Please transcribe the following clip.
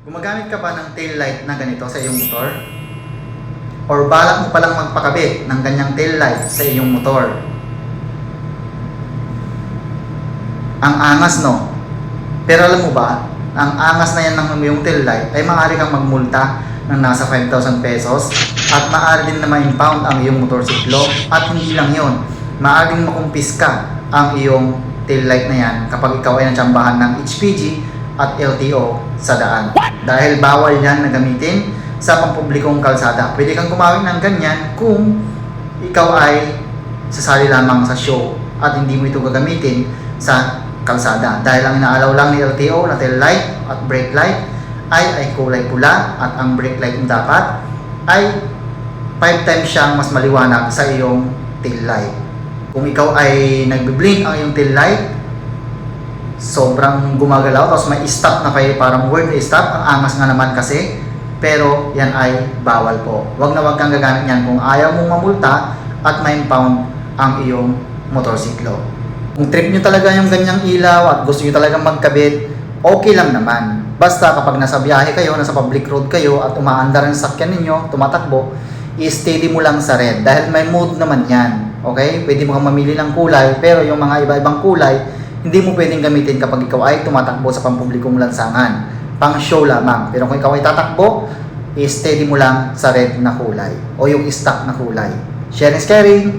Gumagamit ka ba ng tail light na ganito sa iyong motor? Or balak mo palang magpakabit ng ganyang tail light sa iyong motor? Ang angas, no? Pero alam mo ba, ang angas na yan ng iyong tail light ay maaari kang magmulta ng nasa 5,000 pesos at maaari din na ma-impound ang iyong motorsiklo. At hindi lang yon, maaari din makumpiska ang iyong tail light na yan kapag ikaw ay natsambahan ng HPG at LTO sa daan. Dahil bawal yan na gamitin sa pampublikong kalsada. Pwede kang gumamit ng ganyan kung ikaw ay sasali lamang sa show at hindi mo ito gagamitin sa kalsada. Dahil ang inaalaw lang ni LTO na tail light at brake light ay kulay pula at ang brake light mo dapat ay 5 times siyang mas maliwanag sa iyong tail light. Kung ikaw ay nagbi-blink ang iyong tail light, sobrang gumagalaw, tapos may stop na kayo, parang word na stop, ang angas nga naman kasi, pero yan ay bawal po. Wag na wag kang gagamit yan kung ayaw mong mamulta at ma-impound ang iyong motorsiklo. Kung trip nyo talaga yung ganyang ilaw at gusto nyo talagang magkabit, okay lang naman. Basta kapag nasa biyahe kayo, nasa public road kayo at umaandar ang sakyan ninyo, tumatakbo, i-steady mo lang sa red dahil may mode naman yan. Okay? Pwede mo kang mamili ng kulay, pero yung mga iba-ibang kulay hindi mo pwedeng gamitin kapag ikaw ay tumatakbo sa pampublikong lansangan. Pang show lamang. Pero kung ikaw ay tatakbo, i-steady mo lang sa red na kulay o yung stock na kulay. Sharing is caring!